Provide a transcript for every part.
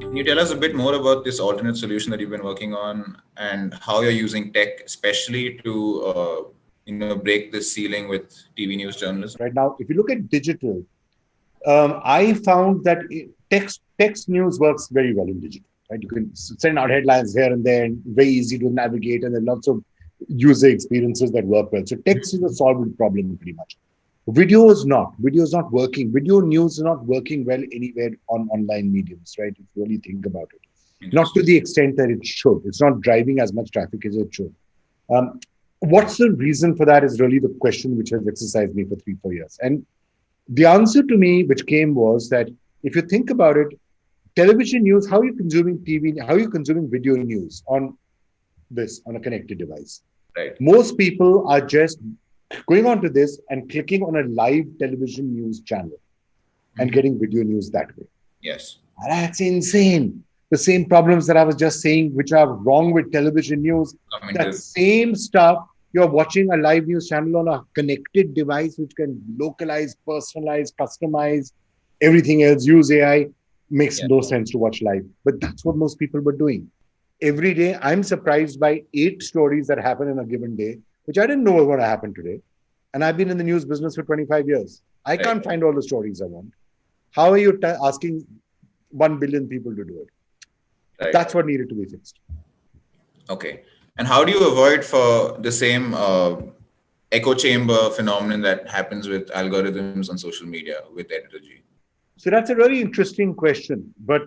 Can you tell us a bit more about this alternate solution that you've been working on and how you're using tech, especially to break the ceiling with TV news journalism? Right now, if you look at digital, I found that text news works very well in digital. Right, you can send out headlines here and there, and very easy to navigate, and there are lots of user experiences that work well. So text is a solved problem pretty much. Video is not. Video is not working. Video news is not working well anywhere on online mediums, right? If you really think about it, not to the extent that it should. It's not driving as much traffic as it should. What's the reason for that is really the question which has exercised me for 3-4 years. And the answer to me, which came, was that if you think about it, television news, how are you consuming TV, how are you consuming video news on a connected device? Right. Most people are just going onto this and clicking on a live television news channel and getting video news that way. Yes. That's insane. The same problems that I was just saying, which are wrong with television news, that same stuff, you're watching a live news channel on a connected device, which can localize, personalize, customize, everything else, use AI, makes no sense to watch live. But that's what most people were doing. Every day, I'm surprised by 8 stories that happen in a given day, which I didn't know were going to happen today. And I've been in the news business for 25 years. I can't find all the stories I want. How are you asking 1 billion people to do it? Right. That's what needed to be fixed. Okay. And how do you avoid for the same echo chamber phenomenon that happens with algorithms on social media with Editorji? So that's a really interesting question. But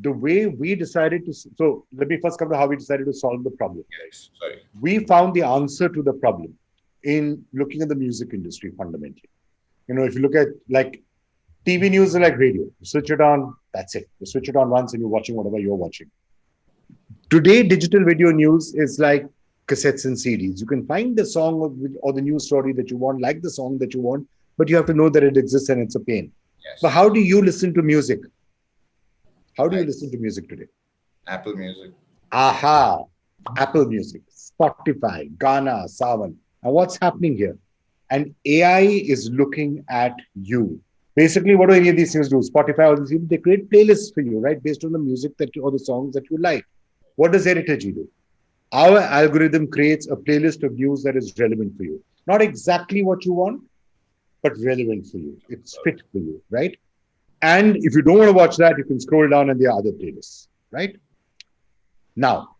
the way we decided to... So let me first come to how we decided to solve the problem. Yes, sorry. We found the answer to the problem in looking at the music industry fundamentally. If you look at like TV news is like radio. You switch it on, that's it. You switch it on once and you're watching whatever you're watching. Today, digital video news is like cassettes and CDs. You can find the song or the news story that you want, like the song that you want, but you have to know that it exists and it's a pain. Yes. But how do you listen to music? How do you listen to music today? Apple Music. Aha! Apple Music, Spotify, Gaana, Savan. And what's happening here? And AI is looking at you. Basically, what do any of these things do? Spotify, or these, they create playlists for you, right? Based on the music or the songs that you like. What does Editorji do? Our algorithm creates a playlist of news that is relevant for you. Not exactly what you want, but relevant for you. It's fit for you, right? And if you don't want to watch that, you can scroll down and there are other playlists, right? Now,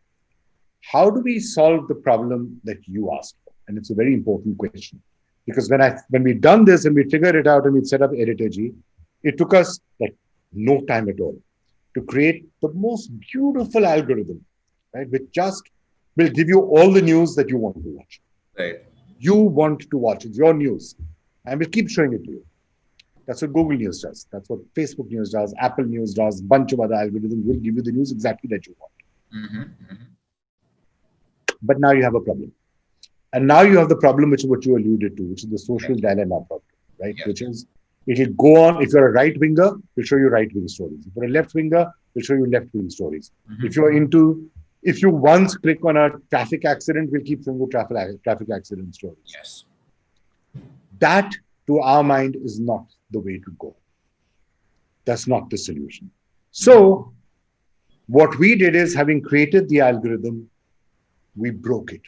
how do we solve the problem that you asked for? And it's a very important question. Because when we've done this and we figured it out and we set up Editorji, it took us like no time at all to create the most beautiful algorithm, right? Which just will give you all the news that you want to watch. Right. You want to watch. It's your news. And we'll keep showing it to you. That's what Google News does. That's what Facebook News does. Apple News does. A bunch of other algorithms will give you the news exactly that you want. Mm-hmm. Mm-hmm. But now you have a problem. And now you have the problem, which is what you alluded to, which is the social dilemma problem, right? Yeah. Which is, it'll go on. If you're a right winger, it'll show you right wing stories. If you're a left winger, it'll show you left wing stories. Mm-hmm. If you once click on a traffic accident, we'll keep showing you traffic accident stories. Yes. That, to our mind, is not the way to go. That's not the solution. So, what we did is, having created the algorithm, we broke it.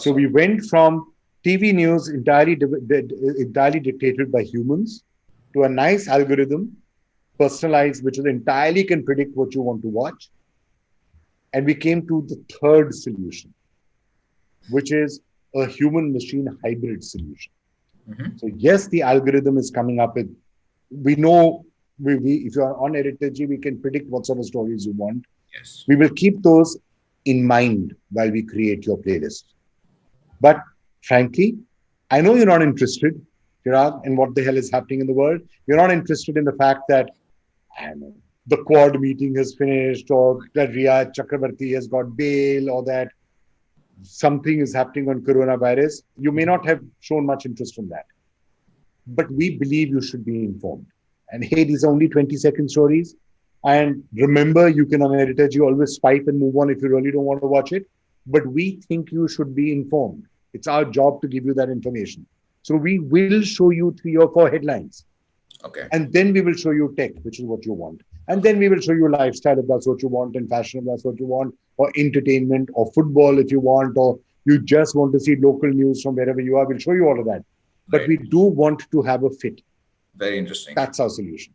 So we went from TV news entirely dictated by humans to a nice algorithm, personalized, which is entirely can predict what you want to watch. And we came to the third solution, which is a human-machine hybrid solution. Mm-hmm. So yes, the algorithm is coming up with, we know, if you're on Editorji, we can predict what sort of stories you want. Yes. We will keep those in mind while we create your playlist. But frankly, I know you're not interested, Chirag, in what the hell is happening in the world. You're not interested in the fact that, I don't know, the Quad meeting has finished, or that Riyad Chakrabarti has got bail, or that something is happening on coronavirus. You may not have shown much interest in that. But we believe you should be informed. And hey, these are only 20-second stories. And remember, you can on Editorji always swipe and move on if you really don't want to watch it. But we think you should be informed. It's our job to give you that information. So we will show you 3 or 4 headlines. Okay. And then we will show you tech, which is what you want. And then we will show you lifestyle if that's what you want, and fashion if that's what you want, or entertainment, or football if you want, or you just want to see local news from wherever you are. We'll show you all of that. But Right. we do want to have a fit. Very interesting. That's our solution.